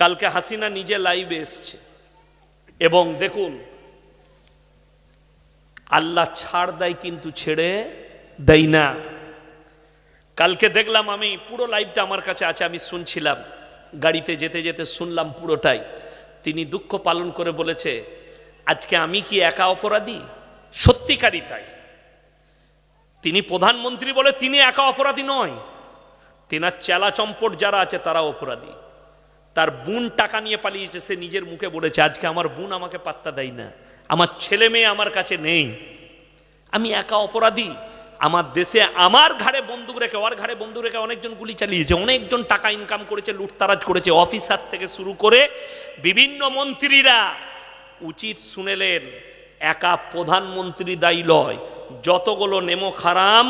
কালকে হাসিনা নিজে লাইভে এসছে এবং দেখুন আল্লাহ ছাড় দেয় কিন্তু ছেড়ে দেয় না। কালকে দেখলাম, আমি পুরো লাইভটা আমার কাছে আছে, আমি শুনছিলাম, গাড়িতে যেতে যেতে শুনলাম পুরোটাই। তিনি দুঃখ পালন করে বলেছে, আজকে আমি কি একা অপরাধী? সত্যিকারই তাই। তিনি প্রধানমন্ত্রী বলে তিনি একা অপরাধী নয়, তেনার চেলা চম্পট যারা আছে তারা অপরাধী। তার বোন টাকা নিয়ে পালিয়েছে, সে নিজের মুখে বলেছে আজকে আমার বোন আমাকে পাত্তা দেয় না, আমার ছেলে মেয়ে আমার কাছে নেই, আমি একা অপরাধী। আমার দেশে আমার ঘাড়ে বন্দুক রেখে, ওর ঘাড়ে বন্দুক রেখে অনেকজন গুলি চালিয়েছে, অনেকজন টাকা ইনকাম করেছে, লুটতারাজ করেছে, অফিসার থেকে শুরু করে বিভিন্ন মন্ত্রীরা। উচিত শুনেলেন, একা প্রধানমন্ত্রী দায়ী লয়, যতগুলো নেমো খারাম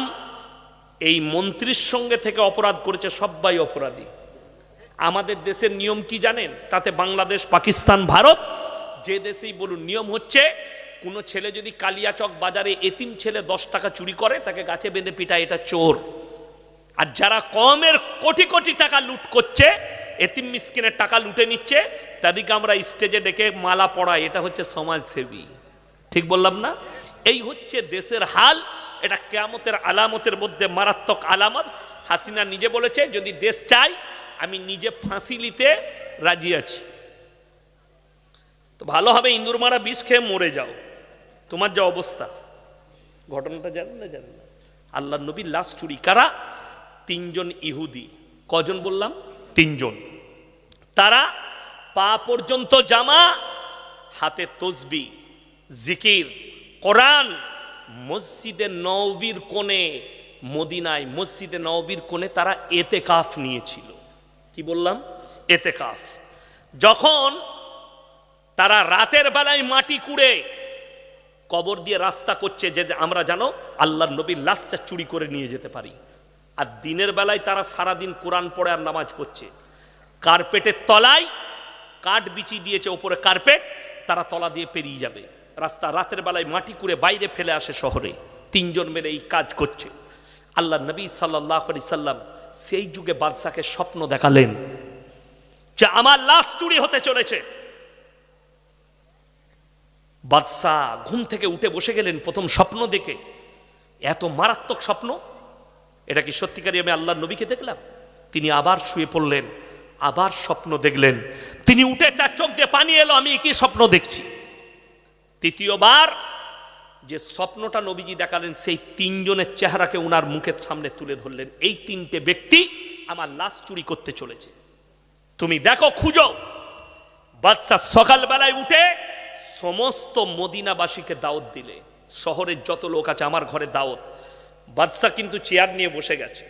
এই মন্ত্রীর সঙ্গে থেকে অপরাধ করেছে সবাই অপরাধী। আমাদের দেশের নিয়ম কি জানেন? তাতে বাংলাদেশ, পাকিস্তান, ভারত যে দেশেই বলুন, নিয়ম হচ্ছে কোনো ছেলে যদি কালিয়াচক বাজারে এতিম ছেলে 10 টাকা চুরি করে তাকে গাছে বেঁধে পিটায়, এটা চোর। আর যারা কমের কোটি কোটি টাকা লুট করছে, এতিম মিসকিনের টাকা লুটে নিচ্ছে, তাদেরকে আমরা স্টেজে ডেকে মালা পড়াই, এটা হচ্ছে সমাজসেবী। ঠিক বললাম না? এই হচ্ছে দেশের হাল। এটা কিয়ামতের আলামতের মধ্যে মারাত্মক আলামত। হাসিনা নিজে বলেছে, যদি দেশ চাই আমি নিজে ফাঁসি নিতে রাজি আছি। তো ভালো হবে ইন্দুর মারা বিষ খেয়ে মরে যাও, তোমার যা অবস্থা। ঘটনাটা জানেন না? জানেন না? আল্লাহ নবীর লাশ চুরি কারা? 3 জন ইহুদি। কজন বললাম? 3 জন। তারা পা পর্যন্ত জামা, হাতে তসবি, জিকির, কোরআন, মসজিদে নববীর কোণে, মদিনায় মসজিদে নববীর কোণে তারা এতেকাফ নিয়েছিল। কি বললাম? এতেকাফ। যখন তারা রাতের বেলায় মাটি কুড়ে কবর দিয়ে রাস্তা করছে, যে আমরা জানো আল্লাহর নবীর লাশটা চুরি করে নিয়ে যেতে পারি, আর দিনের বেলায় তারা সারাদিন কোরআন পড়ে আর নামাজ পড়ছে। কার্পেটের তলায় কাঠ বিছিয়ে দিয়েছে, ওপরে কার্পেট, তারা তলা দিয়ে পেরিয়ে যাবে রাস্তা। রাতের বেলায় মাটি কুড়ে বাইরে ফেলে আসে শহরে। 3 জন মিলে এই কাজ করছে। আল্লাহ নবী সাল্লাল্লাহু আলাইহি সাল্লাম সেই যুগে বাদশাকে স্বপ্ন দেখালেন যে আমার লাশ চুরি হতে চলেছে। বাদশাহ ঘুম থেকে উঠে বসে গেলেন প্রথম স্বপ্ন দেখে। এত মারাত্মক স্বপ্ন, এটা কি সত্যিকারই আমি আল্লাহর নবীকে দেখলাম? তিনি আবার শুয়ে পড়লেন, আবার স্বপ্ন দেখলেন। তিনি উঠে তার চোখ দিয়ে পানি এলো, আমি কি স্বপ্ন দেখছি। তৃতীয়বার যে স্বপ্নটা নবীজি দেখালেন, সেই 3 জনের চেহারাকে উনার মুখের সামনে তুলে ধরলেন। এই 3টে ব্যক্তি আমার লাশ চুরি করতে চলেছে, তুমি দেখো, খুঁজো। বাদশা সকালবেলায় উঠে সমস্ত মদিনাবাসীকে দাওয়াত দিলে, শহরের যত লোক আছে আমার ঘরে দাওয়াত। বাদশা কিন্তু চেয়ার নিয়ে বসে গেছে,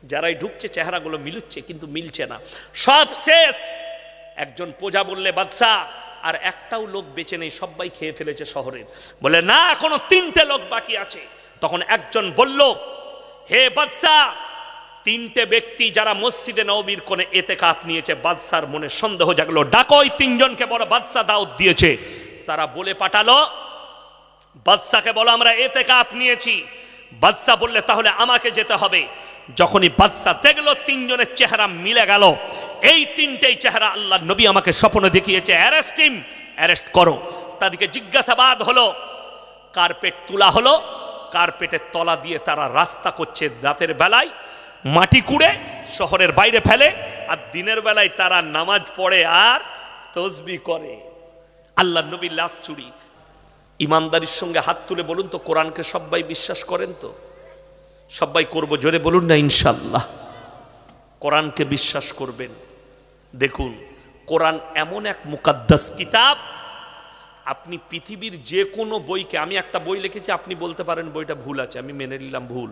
যারাই ঢুকছে চেহারাগুলো মিলুচ্ছে, কিন্তু মিলছে না, সব শেষ। একজন প্রজা বললে, বাদশা আর একটাও লোক বেঁচে নেই, সবাই খেয়ে ফেলেছে শহরের। বলে, না, এখনো 3টে লোক বাকি আছে। তখন একজন বলল, হে বাদশা, 3টে ব্যক্তি যারা মসজিদে নববীর কোণে এতেকাফ নিয়েছে। বাদশার মনে সন্দেহ জাগলো, ডাকো ওই 3 জনকে, বড় বাদশা দাওয়াত দিয়েছে। তারা বলে পাঠালো, বাদশাকে বলো আমরা এতেকাফ নিয়েছি। বাদশা বললে, তাহলে আমাকে যেতে হবে। যখনই বাদশা দেখলো 3 জনের চেহারা মিলে গেল, এই 3টেই চেহারা আল্লাহ নবী আমাকে স্বপ্নে দেখিয়েছে, অ্যারেস্ট করো। তাদেরকে জিজ্ঞাসাবাদ হলো, কার্পেট তোলা হলো, কার্পেটের তলা দিয়ে তারা রাস্তা করছে। রাতের বেলায় মাটি কুড়ে শহরের বাইরে ফেলে, আর দিনের বেলায় তারা নামাজ পড়ে আর তসবিহ করে। আল্লাহ নবীর লাশ চুরি। ইমানদারির সঙ্গে হাত তুলে বলুন তো, কোরআনকে সবাই বিশ্বাস করেন তো? সবাই করব, জোরে বলুন না ইনশাআল্লাহ। কোরআনকে বিশ্বাস করবেন। দেখুন, কোরআন এমন এক মুকাদ্দাস কিতাব, আপনি পৃথিবীর যে কোনো বইকে, আমি একটা বই লিখেছি, আপনি বলতে পারেন বইটা ভুল আছে, আমি মেনে নিলাম ভুল।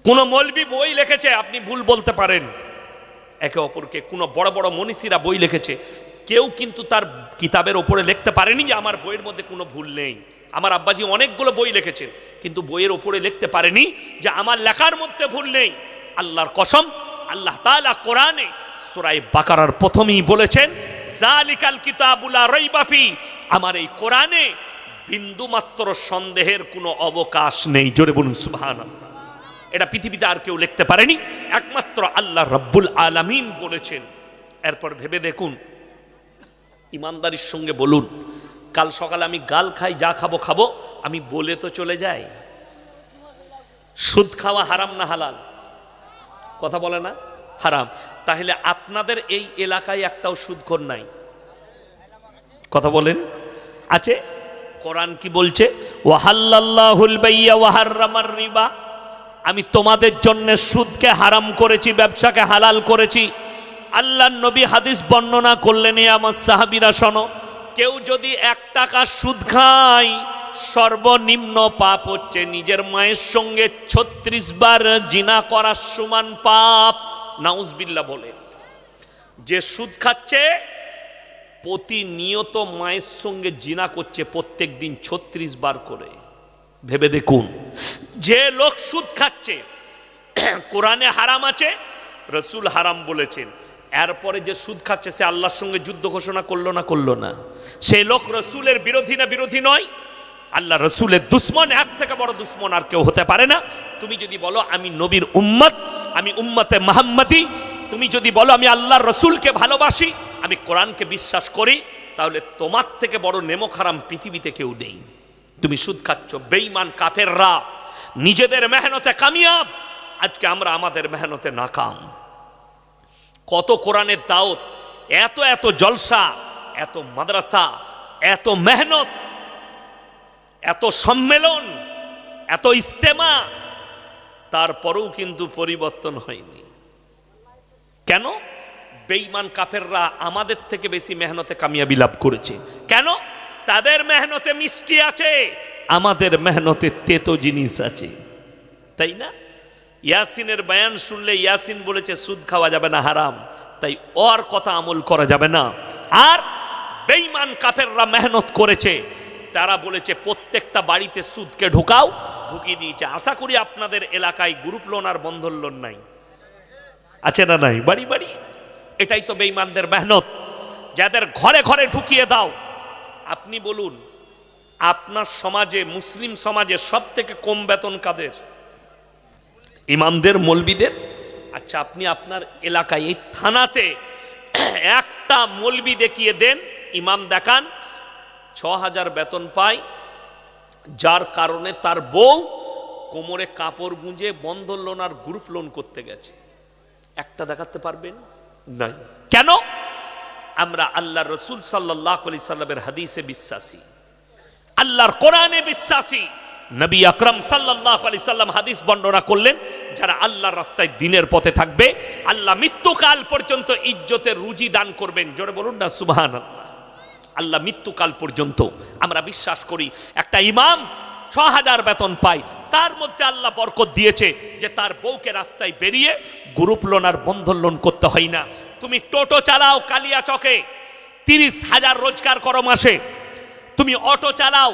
কোন মৌলবি বই লিখেছে, আপনি ভুল বলতে পারেন। একে অপরকে, কোন বড় বড় মনীষীরা বই লিখেছে, কেউ কিন্তু তার কিতাবের ওপরে লিখতে পারেনি যে আমার বইয়ের মধ্যে কোনো ভুল নেই। আমার আব্বাজি অনেকগুলো বই লিখেছেন, কিন্তু বইয়ের ওপরে লিখতে পারেনি যে আমার লেখার মধ্যে ভুল নেই। আল্লাহর কসম, আল্লাহ তাআলা কোরআনে সূরা বাকারার প্রথমেই বলেছেন, যালিকাল কিতাবু লা রাইবা ফি, আমার এই কোরআনে বিন্দুমাত্র সন্দেহের কোনো অবকাশ নেই। জোরে বলুন সুবহানাল্লাহ। এটা পৃথিবীতে আর কেউ লিখতে পারেনি, একমাত্র আল্লাহ রাব্বুল আলামিন বলেছেন। এরপর ভেবে দেখুন, ইমানদারির সঙ্গে বলুন, কাল সকালে আমি গাল খাই, যা খাবো খাবো, আমি বলে তো চলে যাই। সুদ খাওয়া হারাম না হালাল? কথা বলে না হারাম। তাহলে আপনাদের এই এলাকায় একটাও সুদখোর নাই? কথা বলেন আছে? কোরআন কি বলছে? ওয়াহাল্লাল্লাহুল বাইয়া ওয়া হাররামার রিবা, আমি তোমাদের জন্য সুদকে হারাম করেছি, ব্যবসাকে হালাল করেছি। আল্লাহর নবী হাদিস বর্ণনা করলেন, আমার সাহাবীরা শোনো, কেউ যদি 1 টাকা সুদ খায়, সর্বনিম্ন পাপ হচ্ছে নিজের মায়ের সঙ্গে 36 বার জিনা করার সমান পাপ। নাউজুবিল্লাহ বলে। যে সুদ খাচ্ছে প্রতিনিয়ত মায়ের সঙ্গে জিনা করছে, প্রত্যেক দিন 36 বার করে। ভেবে দেখুন, যে লোক সুদ খাচ্ছে, কোরআনে হারাম আছে, রসুল হারাম বলেছেন, এরপরে যে সুদ খাচ্ছে সে আল্লাহর সঙ্গে যুদ্ধ ঘোষণা করলো না করলো না? সেই লোক রসুলের বিরোধী না বিরোধী নয়? আল্লাহ রসুলের দুশ্মন। এর থেকে বড় দুশ্মন আর কেউ হতে পারে না। তুমি যদি বলো আমি নবীর উম্মত, আমি উম্মতে মুহাম্মাদি, তুমি যদি বলো আমি আল্লাহর রসুলকে ভালোবাসি, আমি কোরআনকে বিশ্বাস করি, তাহলে তোমার থেকে বড় নেমক হারাম পৃথিবীতে কেউ নেই। তুমি সুদ খাচ্ছ। বেঈমান কাফেররা নিজেদের মেহনতে কামিয়াব, আজকে আমরা আমাদের মেহনতে নাকাম। কত কোরআনের দাওয়াত, এত এত জলসা, এত মাদ্রাসা, এত মেহনত, এত সম্মেলন, এত ইস্তেমা, তারপরেও কিন্তু পরিবর্তন হয়নি। কেন? বেঈমান কাফেররা আমাদের থেকে বেশি মেহনতে কামিয়াবি লাভ করেছে। কেন? তাদের মেহনতে মিষ্টি আছে, আমাদের মেহনতে তেতো জিনিস আছে, তাই না? ইয়াসিনের বয়ান শুনলে ইয়াসিন বলেছে সুদ খাওয়া যাবে না, হারাম, তাই ওর কথা আমল করা যাবে না। আর বেঈমান কাফেররা মেহনত করেছে, তারা বলেছে প্রত্যেকটা বাড়িতে সুদকে ঢোকাও, ঢুকিয়ে দিয়েছে। আশা করি আপনাদের এলাকায় গ্রুপ লোন আর বন্ধন লোন নাই, আছে না নাই? বাড়ি বাড়ি। এটাই তো বেঈমানদের মেহনত, যাদের ঘরে ঘরে ঢুকিয়ে দাও। আপনি বলুন, আপনার সমাজে, মুসলিম সমাজে সব থেকে কম বেতন কাদের? ইমামদের, মৌলবীদের। আচ্ছা, আপনি আপনার এলাকায় এই থানাতে একটা মৌলবী দেখিয়ে দেন, ইমাম দেখান, 6000 বেতন পায়, যার কারণে তার বউ কোমরে কাপড় গুঁজে বন্ধন লোন আর গ্রুপ লোন করতে গেছে। একটা দেখাতে পারবেন? নাই। কেন? আমরা আল্লাহ রসুল সাল্লাল্লাহু আলাইহি সাল্লামের হাদিসে বিশ্বাসী, আল্লাহর কোরআনে বিশ্বাসী। নবী আকরাম সাল্লাল্লাহু আলাইহি সাল্লাম হাদিস বর্ণনা করলেন, যারা আল্লাহর রাস্তায় দ্বীনের পথে থাকবে, আল্লাহ মৃত্যুকাল পর্যন্ত ইজ্জতের রুজি দান করবেন। জোরে বলুন না সুবহানাল্লাহ। আল্লাহ মৃত্যুকাল পর্যন্ত। আমরা বিশ্বাস করি একটা ইমাম 6000 বেতন পায়, তার মধ্যে আল্লাহ বরকত দিয়েছে যে তার বউকে রাস্তায় বেরিয়ে গ্রুপ লোন আর বন্ধন লোন করতে হয় না। তুমি টোটো চালাও কালিয়া চকে, 30,000 রোজগার করো মাসে। তুমি অটো চালাও,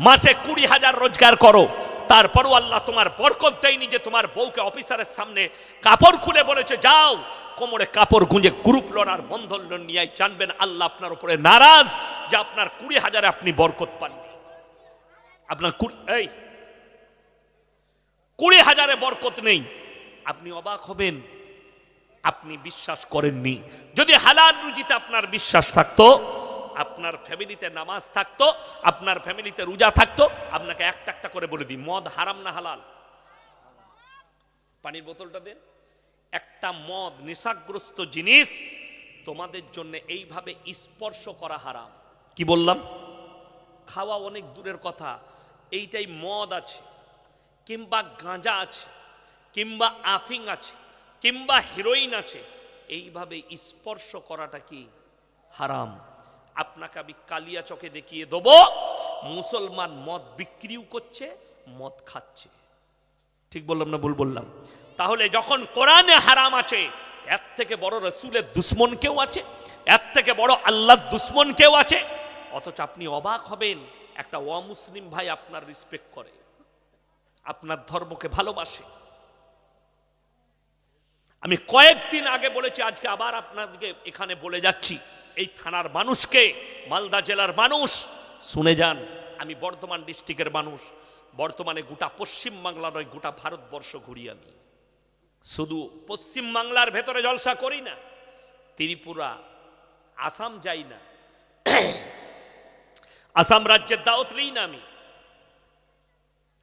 মাসে 20,000 রোজগার করো, তারপরও আল্লাহ তোমার বরকত দেয়নি যে তোমার বউকে অফিসারের সামনে কাপড় খুলে বলেছে যাও কোমরে কাপড় গুঁজে গ্রুপ লোন আর বন্ধন লোন নিয়ে। জানবেন আল্লাহ আপনার উপরে নারাজ যে আপনার 20,000 আপনি বরকত পাননি। আপনার 20,000 বরকত নেই। আপনি অবাক হবেন, আপনি বিশ্বাস করেননি। যদি হালাল রুজিতে আপনার বিশ্বাস থাকতো, আপনার ফ্যামিলিতে নামাজ থাকতো, আপনার ফ্যামিলিতে রোজা থাকতো, আপনাকে একটা একটা করে বলে দিই, মদ হারাম না হালাল? পানির বোতলটা দেন। একটা মদ নেশাগ্রস্ত জিনিস, তোমাদের জন্য এইভাবে স্পর্শ করা হারাম। কি বললাম? খাওয়া অনেক দূরের কথা, এইটাই মদ আছে, কিংবা গাঁজা আছে, কিংবা আফিং আছে, কিংবা হিরোইন আছে, এইভাবে স্পর্শ করাটা কি হারাম। আপনাকে আমি কালিয়া চকে দেখিয়ে দেবো, মুসলমান মদ বিক্রিও করছে, মদ খাচ্ছে। ঠিক বললাম না ভুল বললাম? তাহলে যখন কোরআনে হারাম আছে, এর থেকে বড় রসুলের দুশ্মন কেউ আছে? এর থেকে বড় আল্লাহর দুশ্মন কেউ আছে? অথচ আপনি অবাক হবেন, একটা অমুসলিম ভাই আপনার রেসপেক্ট করে, আপনার ধর্মকে ভালোবাসে। আমি কয়েকদিন আগে বলেছি, আজকে আবার আপনাদেরকে এখানে বলে যাচ্ছি, এই থানার মানুষকে, মালদা জেলার মানুষ শুনে যান। আমি বর্ধমান ডিস্ট্রিক্টের মানুষ, বর্তমানে গোটা পশ্চিম বাংলা নয়, গোটা ভারতবর্ষ ঘুরি। আমি শুধু পশ্চিম বাংলার ভেতরে জলসা করি না, ত্রিপুরা, আসাম যাই না, আসাম রাজ্যের দাওয়াত নেই না।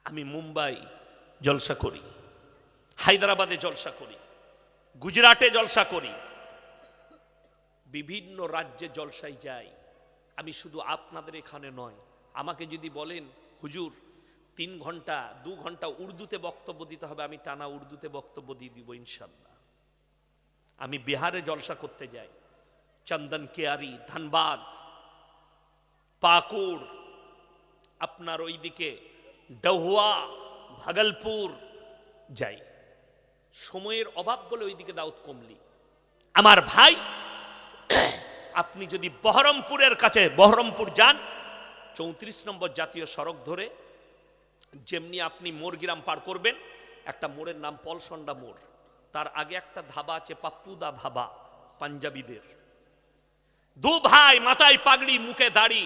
আমি মুম্বাই জলসা করি, হায়দ্রাবাদে জলসা করি, গুজরাটে জলসা করি, বিভিন্ন রাজ্যে জলসায় যাই। আমি শুধু আপনাদের এখানে নয়। আমাকে যদি বলেন হুজুর 3 ঘন্টা 2 ঘন্টা উর্দুতে বক্তব্য দিতে হবে, আমি টানা উর্দুতে বক্তব্য দিয়ে দিব ইনশাল্লাহ। আমি বিহারে জলসা করতে যাই, চন্দন কেয়ারি, ধানবাদ, পাকুড়, আপনার ওইদিকে ডহুয়া, ভাগলপুর যাই। সময়ের অভাব বলে ওইদিকে দাউদ কমলি। আমার ভাই, আপনি যদি বহরমপুরের কাছে বহরমপুর যান, 34 নম্বর জাতীয় সড়ক ধরে যেমনি আপনি মোরগ্রাম পার করবেন, একটা মোড়ের নাম পলসন্ডা মোড়, তার আগে একটা ধাবা আছে পাপ্পুদা ধাবা, পাঞ্জাবিদের। 2 ভাই মাথায় পাগড়ি, মুখে দাড়ি,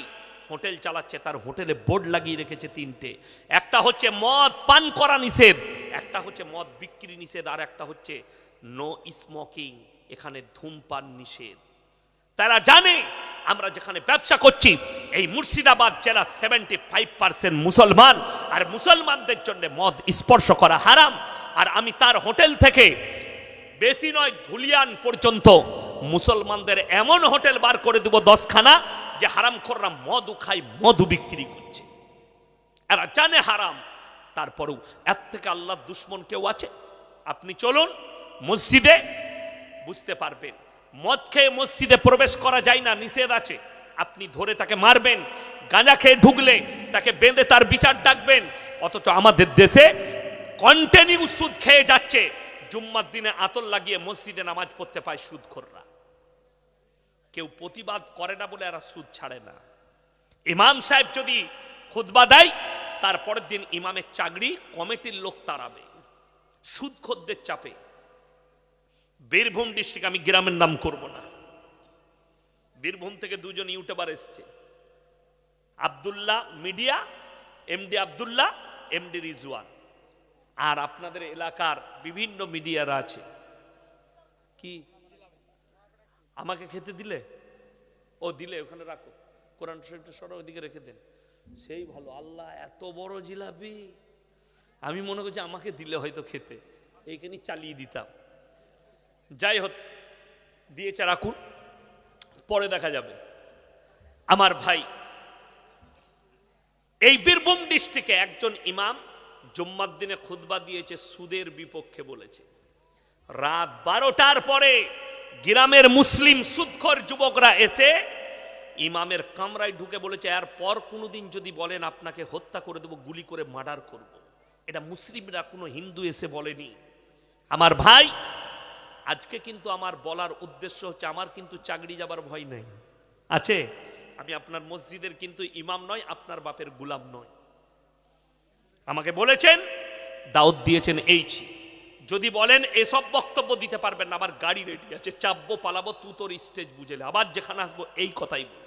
হোটেল চালাচ্ছে। তার হোটেলে বোর্ড লাগিয়ে রেখেছে 3টে। একটা হচ্ছে মদ পান করা নিষেধ, একটা হচ্ছে মদ বিক্রি নিষেধ, আর একটা হচ্ছে নো স্মোকিং, এখানে ধূমপান নিষেধ। তারা জানে আমরা যেখানে ব্যবসা করছি, এই মুর্শিদাবাদ জেলা 75% মুসলমান, আর মুসলমানদের জন্য মদ স্পর্শ করা হারাম। আর আমি তার হোটেল থেকে বেশি নয় ধুলিয়ান পর্যন্ত মুসলমানদের এমন হোটেল বার করে দেব 10খানা, যে হারামখোররা মদু খাই, মধু বিক্রি করছে। এরা জানে হারাম, তারপরেও এর থেকে আল্লাহর দুশ্মন কেউ আছে? আপনি চলুন মসজিদে, বুঝতে পারবেন মদ খেয়ে মসজিদে প্রবেশ করা যায় না, নিষেধ আছে। আপনি ধরে তাকে মারবেন, গাঁজা খেয়ে ঢুকলে তাকে বেঁধে তার বিচার ডাকবেন। অথচ আমাদের দেশে কন্টিনিউ সুদ খেয়ে যাচ্ছে। জুম্মার দিনে আতর লাগিয়ে মসজিদে নামাজ পড়তে পায় সুদখোররা। কেউ প্রতিবাদ করে না বলে এরা সুদ ছাড়ে না। ইমাম সাহেব যদি খুতবা দেয়, তারপরের দিন ইমামের চাকরি কমিটির লোক তাড়াবে সুদখোরদের চাপে। বীরভূম ডিস্ট্রিক্ট, আমি গ্রামের নাম করব না, বীরভূম থেকে 2 জন ইউটিউবার এসছে, Abdullah media, MD Abdullah, MD Rizwan, আর আপনাদের এলাকার বিভিন্ন মিডিয়ারা আছে। কি আমাকে খেতে দিলে? ও দিলে, ওখানে রাখো, কোরআন শরীফটা সরো, ওইদিকে রেখে দেন, সেই ভালো। আল্লাহ, এত বড় জিলাপি! আমি মনে করছি আমাকে দিলে হয়তো খেতে, এইখানে চালিয়ে দিতাম। যাই হোক, দিয়েছে, রাখুন, পরে দেখা যাবে। আমার ভাই, এই বীরভূম ডিস্ট্রিক্টে একজন ইমাম জুম্মার দিনে খুতবা দিয়েছে, সুদের বিপক্ষে বলেছে। রাত 12টার পরে গ্রামের মুসলিম সুদখোর যুবকরা এসে ইমামের কামরায় ঢুকে বলেছে, এরপর কোনোদিন যদি বলেন আপনাকে হত্যা করে দেব, গুলি করে মার্ডার করব। এটা মুসলিমরা, কোনো হিন্দু এসে বলেনি। আমার ভাই, আজকে কিন্তু আমার বলার উদ্দেশ্য হচ্ছে, আমার কিন্তু চাকরি যাবার ভয় নেই, আছে। আমি আপনার মসজিদের কিন্তু ইমাম নয়, আপনার বাপের গুলাম নয়। আমাকে বলেছেন, দাওয়াত দিয়েছেন, এইছি। যদি বলেন এসব বক্তব্য দিতে পারবেন না, আমার গাড়ি রেডি আছে, চাপবো, পালাবো, তুই তোর স্টেজ বুঝেলে, আবার যেখানে আসবো এই কথাই বল,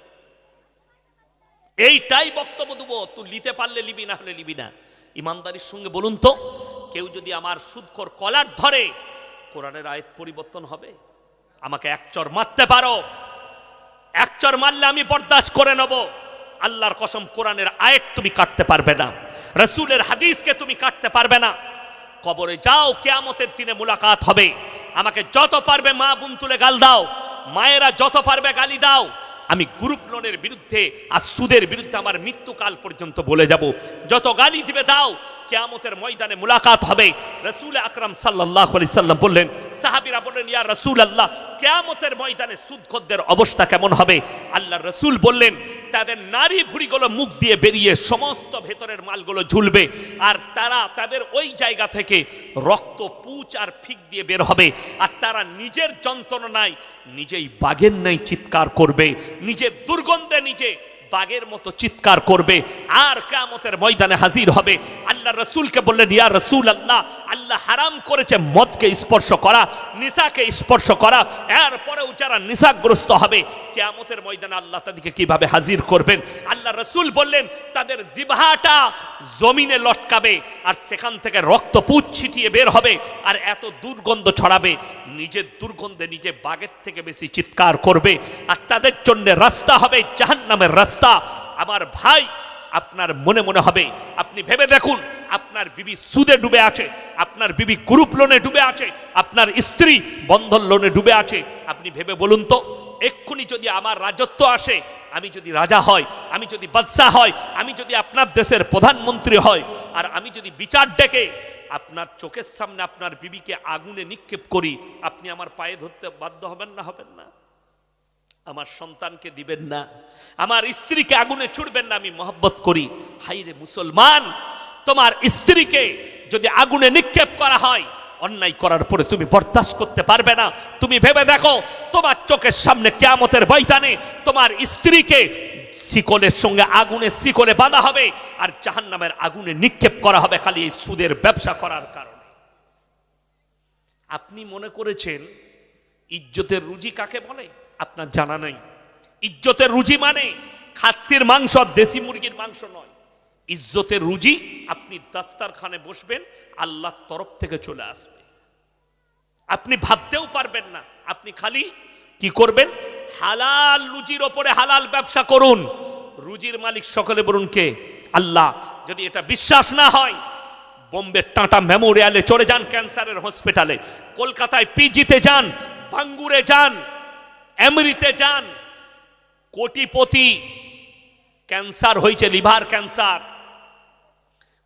এইটাই বক্তব্য দেবো। তুই নিতে পারলে লিবি, না হলে লিবি না। ইমানদারির সঙ্গে বলুন তো, কেউ যদি আমার সুদখোর কলার ধরে, কোরআনের আয়াত পরিবর্তন হবে? আমাকে 1 চর মারতে পারো, 1 চর মারলে আমি বরদাস্ত করে নেব। আল্লাহর কসম, কোরআনের আয়াত তুমি কাটতে পারবে না, রাসূলের হাদিসকে তুমি কাটতে পারবে না। কবরে যাও, কিয়ামতের দিনে মুলাকাত হবে। আমাকে যত পারবে মা বোন তুলে গাল দাও, মায়েরা যত পারবে গালি দাও। আমি গ্রুপ লোনের বিরুদ্ধে আর সুদের বিরুদ্ধে আমার মৃত্যুকাল পর্যন্ত বলে যাব। যত গালি দিবে দাও, কিয়ামতের ময়দানে মুলাকাত হবে। রাসূল আকরাম সাল্লাল্লাহু আলাইহি সাল্লাম বললেন, সাহাবীরা বললেন, ইয়া রাসূলুল্লাহ, কিয়ামতের ময়দানে সুদখোরদের অবস্থা কেমন হবে? আল্লাহর রাসূল বললেন, তাদের নারী ভুঁড়িগুলো মুখ দিয়ে বেরিয়ে সমস্ত ভেতরের মালগুলো ঝুলবে, আর তারা তাদের ওই জায়গা থেকে রক্ত, পুঁচ আর ফিক দিয়ে বের হবে। আর তারা নিজের যন্ত্রণায় নিজেই বাঘের ন্যায় চিৎকার করবে, নিজের দুর্গন্ধে নিজে বাগের মতো চিৎকার করবে আর কিয়ামতের ময়দানে হাজির হবে। আল্লাহ রাসূলকে বললেন, ইয়া রাসূলুল্লাহ, আল্লাহ হারাম করেছে মদকে স্পর্শ করা, নিসাকে স্পর্শ করা, এরপরেও যারা নিসাগ্রস্ত হবে কিয়ামতের ময়দানে আল্লাহ তাদেরকে কিভাবে হাজির করবেন? আল্লাহ রাসূল বললেন, তাদের জিহ্বাটা জমিনে লটকাবে আর সেখান থেকে রক্ত পুঁজ ছিটিয়ে বের হবে আর এত দুর্গন্ধ ছড়াবে, নিজের দুর্গন্ধে নিজে বাগের থেকে বেশি চিৎকার করবে আর তাদের জন্য রাস্তা হবে জাহান্নামের রাস্তা। আমার ভাই, আপনার মনে মনে হবে, আপনি ভেবে দেখুন, আপনার বিবি সুদে ডুবে আছে, আপনার বিবি গ্রুপ লোনে ডুবে আছে, আপনার স্ত্রী বন্ধন লোনে ডুবে আছে। আপনি ভেবে বলুন তো, এক্ষুনি যদি আমার রাজত্ব আসে, আমি যদি রাজা হয়, আমি যদি বাদশা হয়, আমি যদি আপনার দেশের প্রধানমন্ত্রী হয় আর আমি যদি বিচার ডেকে আপনার চোখের সামনে আপনার বিবিকে আগুনে নিক্ষেপ করি, আপনি আমার পায়ে ধরতে বাধ্য হবেন না? হবেন না? আমার সন্তানকে দিবেন না, আমার স্ত্রীকে আগুনে ছুড়বেন না? আমি মহব্বত করি। হাইরে মুসলমান, তোমার স্ত্রীকে যদি আগুনে নিক্ষেপ করা হয়, অন্যায় করার পরে তুমি বরদাস্ত করতে পারবে না। তুমি ভেবে দেখো, তোমার চোখের সামনে কিয়ামতের ময়দানে তোমার স্ত্রীকে শিকলের সঙ্গে আগুনের শিকলে বাঁধা হবে আর জাহান্নামের আগুনে নিক্ষেপ করা হবে খালি এই সুদের ব্যবসা করার কারণে। আপনি মনে করেছেন ইজ্জতের রুজি কাকে বলে? আপনার জানা নাই। ইজ্জতের রুজি মানে খাসির মাংস, দেশি মুরগির মাংস নয়। ইজ্জতের রুজি আপনি দাস্তারখানে বসবেন, আল্লাহর তরফ থেকে চলে আসবে, আপনি ভাবতেও পারবেন না। আপনি খালি কি করবেন? হালাল রুজির ওপরে হালাল ব্যবসা করুন। রুজির মালিক সকলে বলুন কে? আল্লাহ। যদি এটা বিশ্বাস না হয়, বোম্বে টাটা মেমোরিয়ালে চলে যান, ক্যান্সারের হসপিটালে, কলকাতায় পিজিতে যান, বাঙ্গুরে যান, এমরিতে যান। কোটিপতি ক্যান্সার হয়েছে, লিভার ক্যান্সার,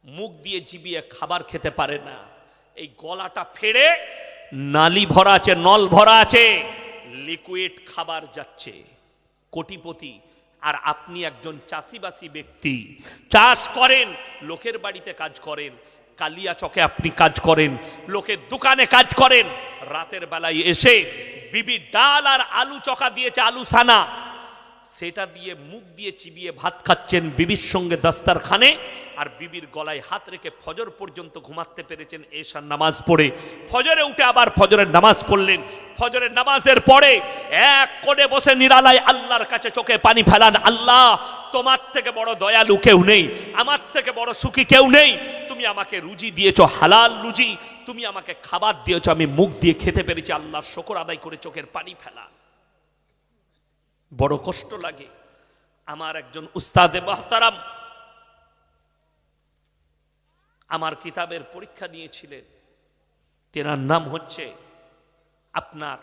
মুখ দিয়ে চিবিয়ে খাবার খেতে পারে না, এই গলাটা ফেড়ে নালি ভরা আছে, নল ভরা আছে, লিকুইড খাবার যাচ্ছে। কোটিপতি। আর আপনি একজন চাষিবাসী ব্যক্তি, চাষ করেন, লোকের বাড়িতে কাজ করেন, কালিয়া চকে আপনি কাজ করেন, লোকের দোকানে কাজ করেন, রাতের বেলায় এসে বিবি ডাল আর আলু চকা দিয়েছে, আলু সানা, সেটা দিয়ে মুখ দিয়ে চিবিয়ে ভাত খাচ্ছেন বিবির সঙ্গে দাস্তারখানে, আর বিবির গলায় হাত রেখে ফজর পর্যন্ত ঘুমাতে পেরেছেন এশার নামাজ পড়ে। ফজরে উঠে আবার ফজরের নামাজ পড়লেন, ফজরের নামাজের পরে এক কোণে বসে নিরালায় আল্লাহর কাছে চোখে পানি ফেলান, আল্লাহ তোমার থেকে বড় দয়ালু কেউ নেই, আমার থেকে বড় সুখী কেউ নেই, তুমি আমাকে রুজি দিয়েছো, হালাল রুজি, তুমি আমাকে খাবার দিয়েছো, আমি মুখ দিয়ে খেতে পেরেছি, আল্লাহর শুকর আদায় করে চোখের পানি ফেলা। বড় কষ্ট লাগে। আমার একজন উস্তাদে মুহতারাম আমার কিতাবের পরীক্ষা নিয়েছিলেন, তেনার নাম হচ্ছে আপনার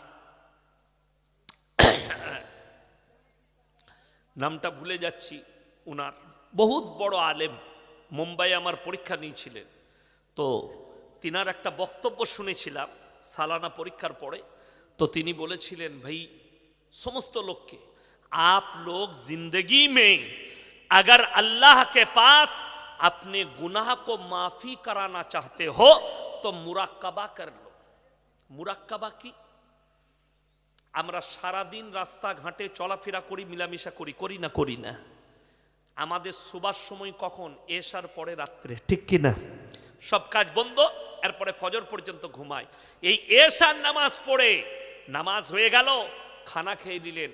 নামটা ভুলে যাচ্ছি, উনার বহুত বড় আলেম, মুম্বাই আমার পরীক্ষা নিয়েছিলেন। তো তিনার একটা বক্তব্য শুনেছিলাম সালানা পরীক্ষার পরে। তো তিনি বলেছিলেন, ভাই समस्त लोग के आप लोग जिंदगी में अगर अल्लाह के पास अपने गुनाह को माफी कराना चाहते हो तो मुराक्काबा कर लो। मुराक्काबा की আমরা সারা দিন রাস্তা ঘাটে চলাফেরা করি, মিলামিশা করি, করি না? করি না? আমাদের শোবার সময় কখন? এশার পরে রাত্রে, ঠিক কি না? সব কাজ বন্ধ, এরপরে ফজর পর্যন্ত ঘুমায়। এই এশার নামাজ পড়ে, নামাজ হয়ে গেল, খানা খেয়ে নিলেন,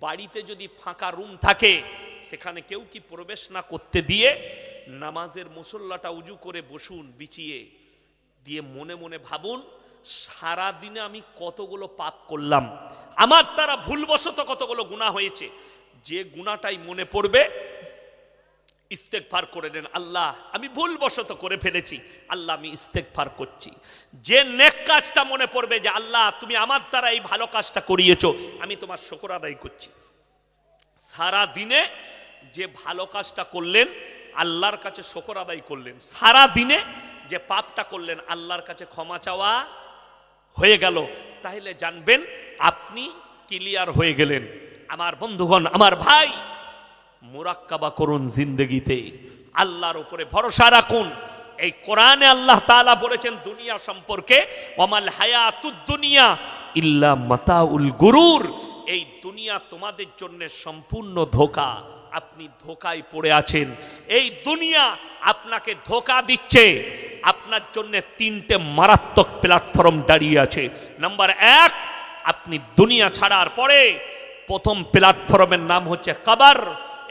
বাড়িতে যদি ফাঁকা রুম থাকে সেখানে কেউ কি প্রবেশ না করতে দিয়ে নামাজের মুসল্লাটা উজু করে বসুন বিছিয়ে দিয়ে, মনে মনে ভাবুন সারা দিনে আমি কতগুলো পাপ করলাম, আমার দ্বারা ভুলবশত কতগুলো গুনাহ হয়েছে। যে গুনাহটাই মনে পড়বে ইস্তেগফার করে নেন, আল্লাহ আমি ভুলবশত করে ফেলেছি, আল্লাহ আমি ইস্তেগফার করছি। যে নেক কাজটা মনে পড়বে যে আল্লাহ তুমি আমার দ্বারা এই ভালো কাজটা করিয়েছো, আমি তোমার শুকর আদায় করছি। সারা দিনে যে ভালো কাজটা করলেন আল্লাহর কাছে শুকর আদায় করলেন, সারা দিনে যে পাপটা করলেন আল্লাহর কাছে ক্ষমা চাওয়া হয়ে গেল, তাহলে জানবেন আপনি ক্লিয়ার হয়ে গেলেন। আমার বন্ধুগণ, আমার ভাই, মুরাক্কাবা করুন জিন্দগিতে, আল্লাহর উপরে ভরসা রাখুন। এই কোরআনে আল্লাহ তাআলা বলেছেন দুনিয়া সম্পর্কে, ওয়ামাল হায়াতুদ দুনিয়া ইল্লা মাতাউল গুরুর, এই দুনিয়া তোমাদের জন্য সম্পূর্ণ ধোঁকা, আপনি ধোঁকায় পড়ে আছেন। এই দুনিয়া আপনাকে ধোঁকা দিচ্ছে। আপনার জন্য তিনটে মারাত্মক প্ল্যাটফর্ম দাঁড়িয়ে আছে। নাম্বার এক, আপনি দুনিয়া ছাড়ার পরে প্রথম প্ল্যাটফর্মের নাম হচ্ছে কবর।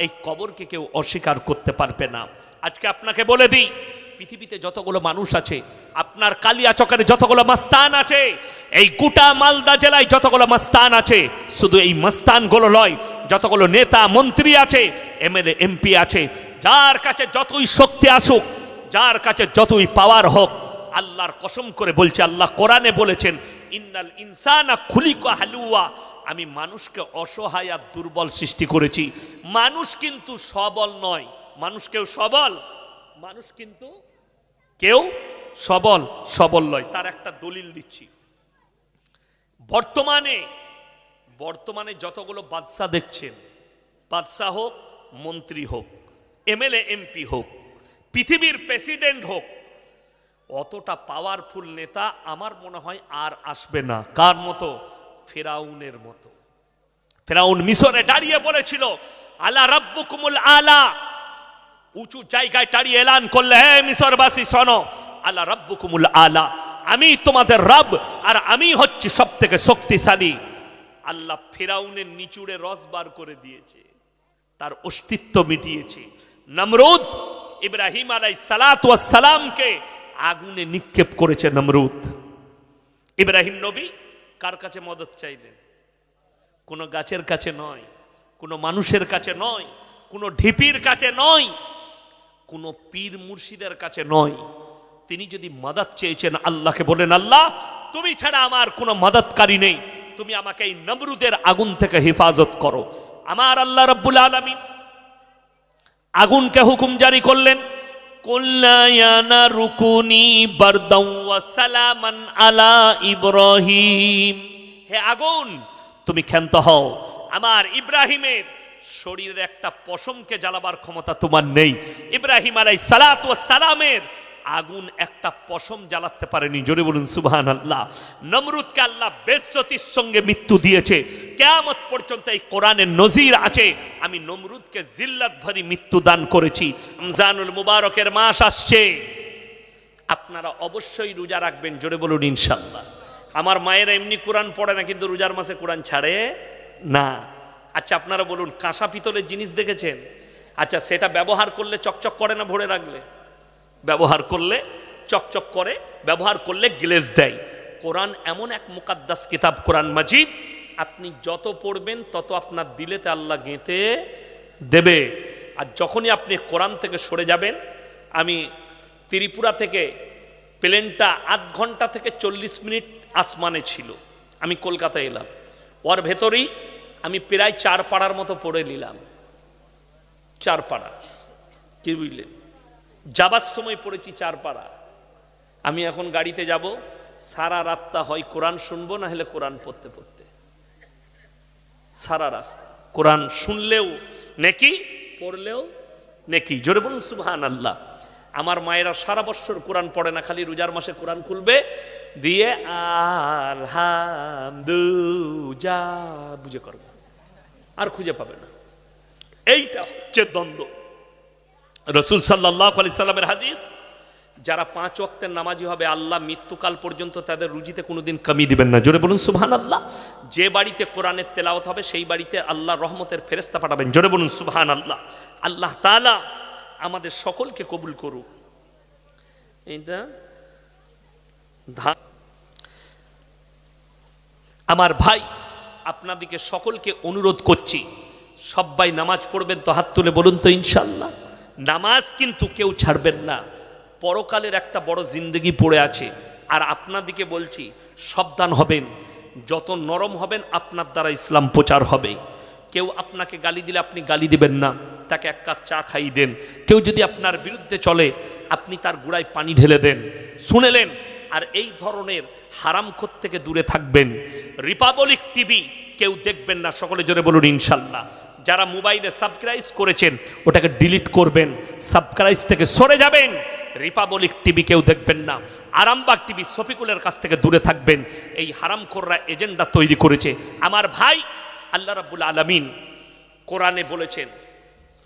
এই কবরকে কেউ অস্বীকার করতে পারবে না। আজকে আপনাকে বলে দিই, পৃথিবীতে যতগুলো মানুষ আছে, আপনার কালিয়াচকের যতগুলো মাস্তান আছে, এই গোটা মালদা জেলায় যতগুলো মাস্তান আছে, শুধু এই মাস্তানগুলো নয়, যতগুলো নেতা মন্ত্রী আছে, এমএলএ এমপি আছে, যার কাছে যতই শক্তি আসুক, যার কাছে যতই পাওয়ার হোক, আল্লাহর কসম করে বলছে, আল্লাহ কোরআনে বলেছেন, ইন্নাল ইনসানা খুলিকা হালুয়া, আমি মানুষকে অসহায় আর দুর্বল সৃষ্টি করেছি। মানুষ কিন্তু সবল নয়। মানুষ কেউ সবল, মানুষ কিন্তু কেউ সবল নয়। তার একটা দলিল দিচ্ছি। বর্তমানে যতগুলো বাদশা দেখছেন, বাদশা হোক, মন্ত্রী হোক, এমএলএ এমপি হোক, পৃথিবীর প্রেসিডেন্ট হোক, অতটা পাওয়ারফুল নেতা আমার মনে হয় আর আসবে না। কার মতো? ফেরাউনের মতো। ফেরাউন মিশরে দাঁড়িয়ে বলেছিল, আলা রাব্বুকুমুল আলা, উঁচু জায়গায় দাঁড়িয়ে এলান করলে, হে মিশরবাসী শোনো, আলা রাব্বুকুমুল আলা, আমি তোমাদের রব, আর আমি হচ্ছি সব থেকে শক্তিশালী। আল্লাহ ফেরাউনের নিচুড়ে রস বার করে দিয়েছে, তার অস্তিত্ব মিটিয়েছে। নমরুদ ইব্রাহিম আলাইহিস সালাতু ওয়াস সালামকে আগুনে নিক্ষেপ করেছে নমরুদ। ইব্রাহিম নবী কার কাছে মদত চাইলেন? কোনো গাছের কাছে নয়, কোনো মানুষের কাছে নয়, কোনো ঢিপির কাছে নয়, কোনো পীর মুর্শিদের কাছে নয়। তিনি যদি মদত চেয়েছেন, আল্লাহকে বলেন, আল্লাহ তুমি ছাড়া আমার কোনো মদতকারী নেই, তুমি আমাকে এই নমরুদের আগুন থেকে হেফাজত করো। আমার আল্লাহ রাব্বুল আলামিন আগুনকে হুকুম জারি করলেন, কুল্লা ইয়া নারু কুনি বারদাও ওয়া সালামান আলা ইব্রাহিম, হে আগুন তুমি ক্ষান্ত হও, আমার ইব্রাহিমের শরীরের একটা পশমকে জ্বালাবার ক্ষমতা তোমার নেই। ইব্রাহিম আলাইহিস সালাতু ওয়াস সালামের আগুন একটা পশম জ্বালাতে পারেনি। জোরে বলুন সুবহানাল্লাহ। নমরুদকে আল্লাহ বেজ্জতির সঙ্গে মৃত্যু দিয়েছে। কিয়ামত পর্যন্ত এই কোরআনের নজির আছে, আমি নমরুদকে জিল্লাত ভরি মৃত্যু দান করেছি। রমজানুল মুবারকের মাস আসছে, আপনারা অবশ্যই রোজা রাখবেন। জোরে বলুন ইনশাআল্লাহ। আমার মায়েরা এমনি কোরআন পড়ে না, কিন্তু রোজার মাসে কোরআন ছাড়ে না। আচ্ছা আপনারা বলুন, কাঁসা পিতলের জিনিস দেখেছেন? আচ্ছা সেটা ব্যবহার করলে চকচক করে না ভরে রাখলে? ব্যবহার করলে চকচক করে, ব্যবহার করলে গ্লেজ দেয়। কোরআন এমন এক মুকাদ্দাস কিতাব, কোরআন মাজিদ, আপনি যত পড়বেন তত আপনার দিলেতে আল্লাহ গেঁথে দেবে। আর যখনই আপনি কোরআন থেকে সরে যাবেন, আমি ত্রিপুরা থেকে প্লেনটা 8 ঘন্টা থেকে 40 মিনিট আসমানে ছিল, আমি কলকাতায় এলাম, ওর ভেতরেই আমি প্রায় 4 পাড়ার মতো পড়ে নিলাম। 4 পাড়া, কি বুঝলেন? যাবার সময় পড়েছি 4 পাড়া। আমি এখন গাড়িতে যাব, সারা রাতটা হয় কোরআন শুনবো, না হলে কোরআন পড়তে পড়তে সারা রাস্তা। কোরআন শুনলেও নেকি, পড়লেও নেকি। জোরে বলুন সুবহানাল্লাহ। আমার মায়েরা সারা বছর কোরআন পড়ে না, খালি রোজার মাসে কোরআন খুলবে, দিয়ে আলহামদু যা বুঝে করবে, আর খুঁজে পাবে না। এইটা হচ্ছে দ্বন্দ্ব। রাসূল সাল্লাল্লাহু আলাইহি সাল্লামের হাদিস, যারা 5 ওয়াক্তের নামাজি হবে, আল্লাহ মৃত্যুকাল পর্যন্ত তাদের রুজিতে কোনোদিন কমি দিবেন না। জোরে বলুন সুবহানাল্লাহ। যে বাড়িতে কোরআনের তেলাওয়াত হবে, সেই বাড়িতে আল্লাহ রহমতের ফেরেশতা পাঠাবেন। জোরে বলুন সুবহানাল্লাহ। আল্লাহ তাআলা আমাদের সকলকে কবুল করুক। এইটা আমার ভাই, আপনাদেরকে সকলকে অনুরোধ করছি, সবাই নামাজ পড়বেন তো? হাত তুলে বলুন তো ইনশাআল্লাহ। নামাজ কিন্তু কেউ ছাড়বেন না। পরকালের একটা বড় জিন্দগি পড়ে আছে। আর আপনাদেরকে বলছি, সাবধান হবেন। যত নরম হবেন, আপনার দ্বারা ইসলাম প্রচার হবে। কেউ আপনাকে গালি দিলে আপনি গালি দিবেন না, তাকে 1 কাপ চা খাইয়ে দেন। কেউ যদি আপনার বিরুদ্ধে চলে, আপনি তার গুড়ায় পানি ঢেলে দেন। শুনেলেন? আর এই ধরনের হারামখোর থেকে দূরে থাকবেন। রিপাবলিক টিভি কেউ দেখবেন না, সকলে জোরে বলুন ইনশাআল্লাহ। যারা মোবাইলে সাবস্ক্রাইব করেছেন, ওটাকে ডিলিট করবেন, সাবস্ক্রাইব থেকে সরে যাবেন। রিপাবলিক টিভি কেউ দেখবেন না। আরামবাগ টিভি, শফিকুলের কাছ থেকে দূরে থাকবেন। এই হারামখোররা এজেন্ডা তৈরি করেছে। আমার ভাই, আল্লাহ রাব্বুল আলামিন কোরআনে বলেছেন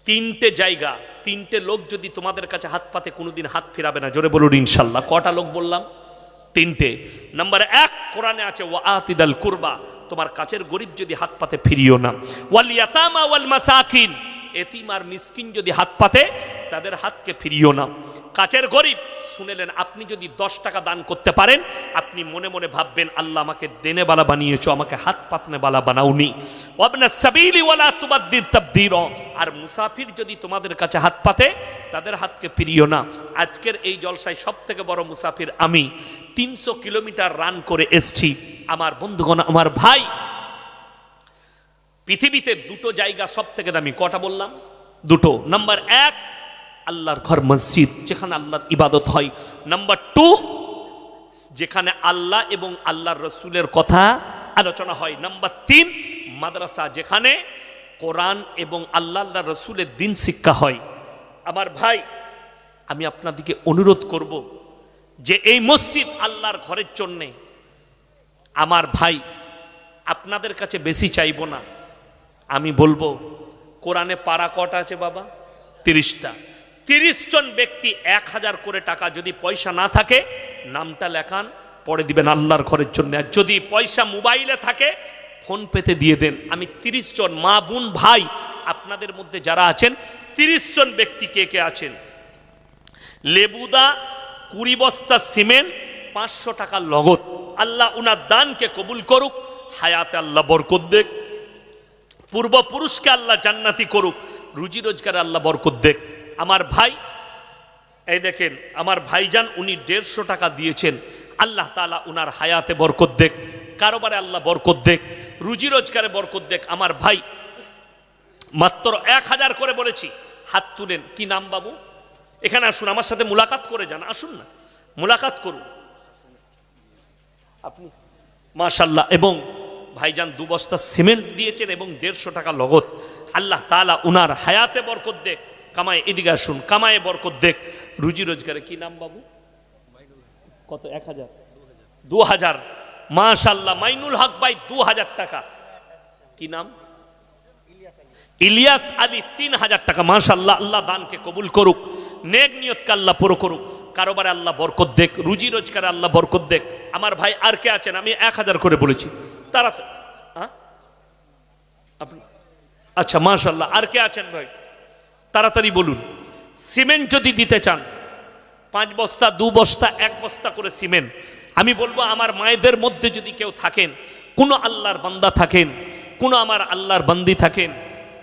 তিনটে জায়গা, তিনটে লোক যদি তোমাদের কাছে হাত পাতে কোনোদিন হাত ফিরাবে না। জোরে বলুন ইনশাল্লাহ। কটা লোক বললাম? তিনটে। নাম্বার 1 কোরআনে আছে ওয়া আতিদাল কুরবা, তোমার কাছের গরিব যদি হাত পাতে ফিরিও না। ওয়াল ইয়াতামা ওয়াল মাসাকিন, এতিম আর মিসকিন যদি হাত পাতে তাদের হাতকে ফিরিও না। কাছের গরিব শুনেলেন, আপনি যদি 10 টাকা দান করতে পারেন, আপনি মনে মনে ভাববেন আল্লাহ আমাকে দেনে বালা বানিয়েছো, আমাকে হাত পাতনে বালা বানাওনি। ওয়াবনা সাবিলি ওয়ালা তুবাদ্দির তাবদীরা, আর মুসাফির যদি তোমাদের কাছে হাত পাতে তাদের হাতকে ফিরিও না। আজকের এই জলসায় সবথেকে বড় মুসাফির আমি। 300 কিলোমিটার রান করে এসছি। আমার বন্ধুগণ, আমার ভাই, পৃথিবীতে দুটো জায়গা সব থেকে দামি। কটা বললাম? দুটো। নাম্বার 1 আল্লাহর ঘর মসজিদ, যেখানে আল্লাহর ইবাদত হয়। নাম্বার 2 যেখানে আল্লাহ এবং আল্লাহর রসুলের কথা আলোচনা হয়। নাম্বার 3 মাদ্রাসা, যেখানে কোরআন এবং আল্লাহ রসুলের দিন শিক্ষা হয়। আমার ভাই, আমি আপনাদেরকে অনুরোধ করব যে এই মসজিদ আল্লাহর ঘরের জন্যে, আমার ভাই আপনাদের কাছে বেশি চাইব না। আমি বলবো কোরআনে পারা কটা আছে বাবা? 30টা। 30 জন ব্যক্তি 1000 করে টাকা, যদি পয়সা না থাকে নামটা লেখান, পরে দিবেন আল্লাহর ঘরের জন্য। আর যদি পয়সা মোবাইলে থাকে ফোন পেতে দিয়ে দেন। আমি 30 জন মা বোন ভাই আপনাদের মধ্যে যারা আছেন, 30 জন ব্যক্তি কে কে আছেন, লেবুদা 20 বস্তা সিমেন্ট, 500 টাকা লগত। আল্লাহ উনার দানকে কবুল করুক, হায়াতে আল্লাহ বরকত দেখ, পূর্বপুরুষকে আল্লাহ জান্নাতি করুক, রুজি রোজগারে আল্লাহ বরকত দেখ। আমার ভাই, এই দেখেন আমার ভাইজান, উনি 150 টাকা দিয়েছেন। আল্লাহ তাআলা উনার হায়াতে বরকত দেখ, কারোবারে আল্লাহ বরকত দেখ, রুজি রোজগারে বরকত দেখ। আমার ভাই মাত্র 1000 করে বলেছি, হাত তুলেন। কি নাম বাবু? এখানে আসুন, আমার সাথে মুলাকাত করে যান। আসুন না, মুলাকাত করুন আপনি। মাশাআল্লাহ। এবং ভাইজান 2 বস্তা সিমেন্ট দিয়েছেন এবং 150 টাকা লগত। আল্লাহ তাআলা উনার হায়াতে বরকত দেখ, কামায়, এদিকে আসুন, কামায়ে বরকত দেখ, রুজি রোজগারে। কি নাম বাবু? কত? 1000? 2000। মাশাআল্লাহ। মাইনুল হক ভাই 2000 টাকা। কি নাম? ইলিয়াস আলী 3000 টাকা। মাশাআল্লাহ। আল্লাহ দানকে কবুল করুক, নেক নিয়তকে আল্লাহ পুরো করুক, কারোবারে আল্লাহ বরকত দেখ, রুজি রোজগারে আল্লাহ বরকত দেখ। আমার ভাই আর কে আছেন? আমি 1000 করে বলেছি। তাড়াতাড়ি। আপনি? আচ্ছা, মাশাআল্লাহ। আর কে আছেন ভাই? তাড়াতাড়ি বলুন। সিমেন্ট যদি দিতে চান, 5 বস্তা, 2 বস্তা, 1 বস্তা করে সিমেন্ট। আমি বলবো আমার মায়েদের মধ্যে যদি কেউ থাকেন, কোনো আল্লাহর বান্দা থাকেন, কোনো আমার আল্লাহর বান্দি থাকেন,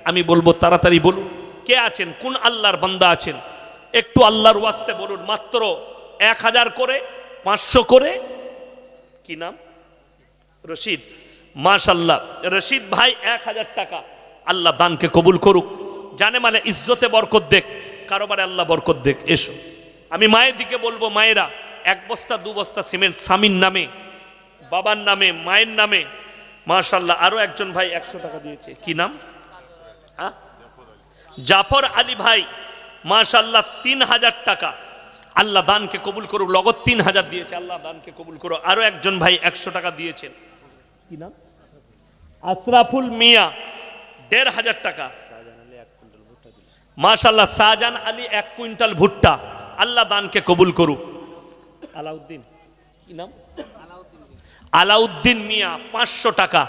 আমি বলবো তাড়াতাড়ি বলুন। কে আছেন? কোন আল্লাহর বান্দা আছেন? একটু আল্লাহর ওয়াস্তে বলুন। মাত্র 1000 করে, 500 করে। কি নাম? রশিদ। মাশাআল্লাহ। রশিদ ভাই 1000 টাকা। আল্লাহ দানকে কবুল করুক, জানে মানে ইজ্জতে বরকত দেখ, কারোবারে আল্লাহ বরকত দেখ। এসো। আমি মায়ের দিকে বলবো, মায়েরা 1 বস্তা 2 বস্তা সিমেন্ট স্বামীর নামে, বাবার নামে, মায়ের নামে। মাশাআল্লাহ। আরো একজন ভাই 100 টাকা দিয়েছে। কি নাম? জাফর আলী ভাই, মাশাআল্লাহ 3000 টাকা। আল্লাহ দানকে কবুল করুক, লগত 3000 দিয়েছে। আল্লাহ দানকে কবুল করো। আরো একজন ভাই 100 টাকা দিয়েছেন। কি নাম? আশরাফুল মিয়া 1500 টাকা। মাশাআল্লাহ। শাহজাহান আলী 1 কুইন্টাল ভুট্টা। আল্লাহ দানকে কবুল করুক। আলাউদ্দিন। কি নাম? আলাউদ্দিন মিয়া 500 টাকা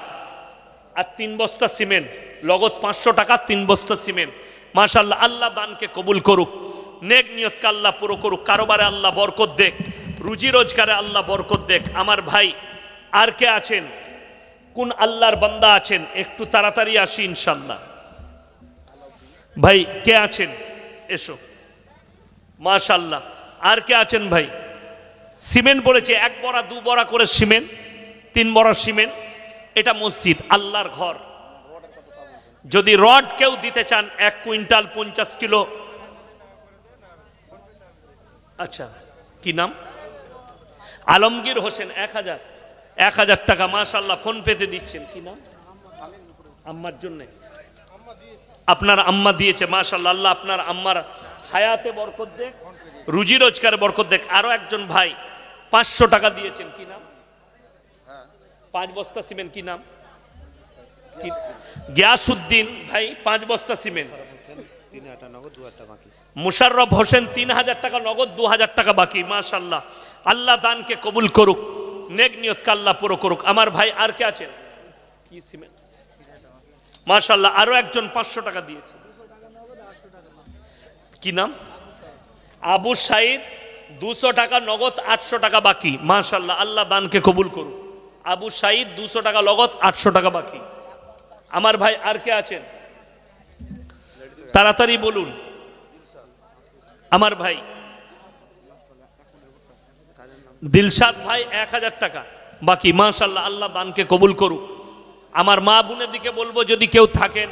আর 3 বস্তা সিমেন্ট, লগত 500 টাকা, 3 বস্তা সিমেন্ট। মাশাআল্লাহ। আল্লাহ দানকে কবুল করুক, নেক নিয়তকে আল্লাহ পুরো করুক, কারোবারে আল্লাহ বরকত দেখ, রুজি রোজগারে আল্লাহ বরকত দেখ। আমার ভাই আর কে আছেন? কোন আল্লাহর বান্দা আছেন? একটু তাড়াতাড়ি আসি ইনশাআল্লাহ। ভাই কে আছেন? এসো। মাশাআল্লাহ। আর কে আছেন ভাই? সিমেন্ট বলেছে 1 বড়া 2 বড়া করে সিমেন্ট, 3 বড়া সিমেন্ট। এটা মসজিদ, আল্লাহর ঘর। যদি রড কেউ দিতে চান 1 কুইন্টাল 50 কিলো। আচ্ছা, কি নাম? আলমগীর হোসেন 1000 টাকা। মাশাআল্লাহ। ফোন পেতে দিচ্ছেন। কি নাম? আম্মার জন্য। আপনার আম্মা দিয়েছে। মাশাআল্লাহ। আল্লাহ আপনার আম্মার হায়াতে বরকত দেখ, রুজি রোজগারে বরকত দেখ। আরো একজন ভাই 500 টাকা দিয়েছেন। কি নাম? 5 বস্তা সিমেন্ট। কি নাম? গিয়াসউদ্দিন ভাই 5 বস্তা সিমেন্ট। মুশাররফ হোসেন 3000 টাকা নগদ, 2000 টাকা বাকি। মাশাআল্লাহ, আল্লাহ দানকে কবুল করুক, নেক নিয়তকে আল্লাহ পুরো করুক। আমার ভাই আর কে আছেন? কি সিমেন্ট? মাশাআল্লাহ, আরো একজন 500 টাকা দিয়েছে। কি নাম? আবু সাইদ, 200 টাকা নগদ, 800 টাকা বাকি। মাশাআল্লাহ, আল্লাহ দানকে কবুল করুক। আবু সাইদ 200 টাকা নগদ, 800 টাকা বাকি। আমার ভাই আর কে আছেন? তাড়াতাড়ি বলুন। আমার ভাই দিলশাদ ভাই 1000 টাকা বাকি। মাশাআল্লাহ, আল্লাহ দানকে কবুল করুক। আমার মা বোনের দিকে বলবো, যদি কেউ থাকেন,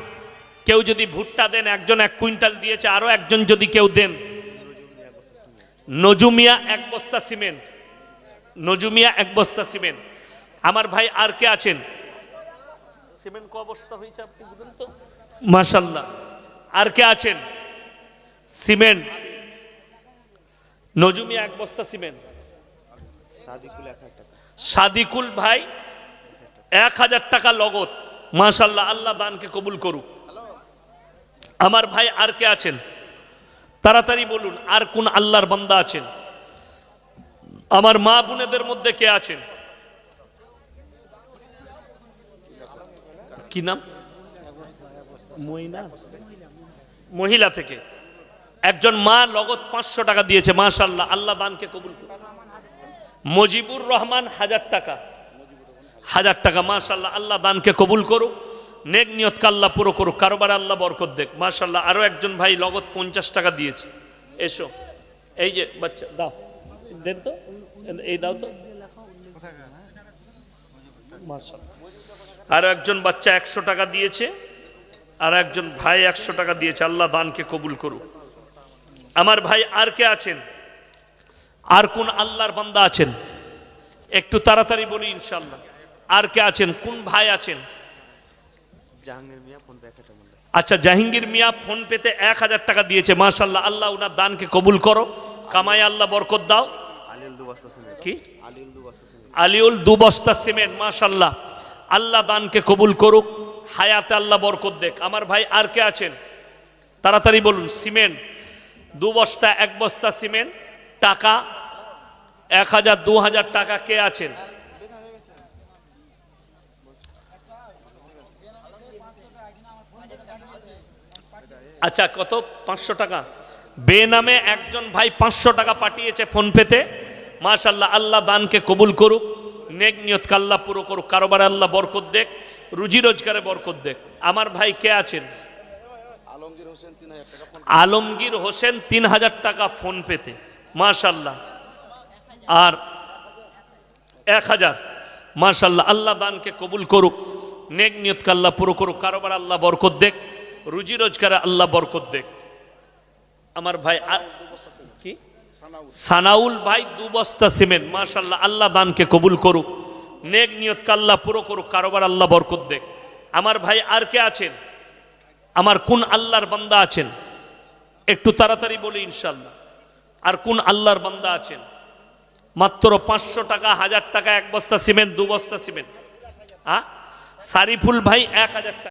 কেউ যদি ভুট্টা দেন, একজন 1 কুইন্টাল দিয়েছে, আরো একজন যদি কেউ দেন। নজুমিয়া 1 বস্তা সিমেন্ট, নজুমিয়া 1 বস্তা সিমেন্ট। আমার ভাই আর কে আছেন? সিমেন্ট ক বস্তা হয়েছে আপনি বলুন তো? মাশাআল্লাহ, আর কে আছেন? সিমেন্ট নজুমিয়া 1 বস্তা সিমেন্ট। সাদিকুল ভাই 1000 টাকা নগদ। মাশাআল্লাহ, আল্লাহ দানকে কবুল করুক। আমার ভাই আর কে আছেন? তাড়াতাড়ি বলুন, আর কোন আল্লাহর বান্দা আছেন? আমার মা বোনেদের মধ্যে কে আছেন? কি নাম? মহিলা থেকে একজন মা নগদ 500 টাকা দিয়েছে। মাশাআল্লাহ, আল্লাহ দানকে কবুল করুন। মুজিবুর রহমান 1000 টাকা, 1000 টাকা। মাশাআল্লাহ, আল্লাহ দানকে কবুল করুক, নেক নিয়তকে আল্লাহ পুরো করুক, কারোবার আল্লাহ বরকত দেখ। মাশাআল্লাহ, আরো একজন ভাই নগদ 50 টাকা দিয়েছে। এসো, এই যে বাচ্চা দাও, দেন তো, এই দাও তো। মাশাআল্লাহ, আরো একজন বাচ্চা 100 টাকা দিয়েছে, আর একজন ভাই 100 টাকা দিয়েছে। আল্লাহ দানকে কবুল করুক। আমার ভাই আর কে আছেন? আর কোন আল্লাহর বান্দা আছেন? একটু তাড়াতাড়ি বলি ইনশাআল্লাহ। আর কে আছেন? কোন ভাই আছেন? আচ্ছা, জাহাঙ্গীর মিয়া ফোন পেতে 1000 টাকা দিয়েছে। মাশাআল্লাহ, আল্লাহ উনার দানকে কবুল করো, কামাই আল্লাহ বরকত দাও। কি? আলিউল 2 বস্তা সিমেন্ট। মাশাআল্লাহ, আল্লাহ দানকে কবুল করুক, হায়াতে আল্লাহ বরকত দেখ। আমার ভাই আর কে আছেন? তাড়াতাড়ি বলুন। সিমেন্ট 2 বস্তা, 1 বস্তা সিমেন্ট, টাকা 1000, 2000 টাকা। কে আছেন? আচ্ছা, কত? 500 টাকা। বেনামে একজন ভাই 500 টাকা পাঠিয়েছে ফোন পেতে। মাশাআল্লাহ, আল্লাহ দানকে কবুল করুক, নেক নিয়তকে আল্লাহ পুরো করুক, কারোবার আল্লাহ বরকত দেখ, রুজি রোজগারে বরকত দেখ। আমার ভাই কে আছেন? আলমগীর হোসেন 3000 টাকা ফোন পেতে। মাশাআল্লাহ, আর 1000। মাশাআল্লাহ, আল্লাহ দানকে কবুল করুক, নেক নিয়তকে আল্লাহ পুরো করুক, কারোবার আল্লাহ বরকত দেখ, রুজি রোজগারে আল্লাহ বরকত দেখ। আমার ভাই কি? সানাউল ভাই 2 বস্তা সিমেন্ট। মাশাআল্লাহ, আল্লাহ দানকে কবুল করুক, নেক নিয়তকে আল্লাহ পুরো করুক, কারোবার আল্লাহ বরকত দেখ। আমার ভাই আর কে আছেন? আমার কোন আল্লাহর বান্দা আছেন? একটু তাড়াতাড়ি বলি ইনশাআল্লাহ। আর কোন আল্লাহর বান্দা আছেন? মাত্র 500 টাকা, 1000 টাকা, 1 বস্তা সিমেন্ট, 2 বস্তা সিমেন্ট। সারিফুল ভাই 1000 টাকা।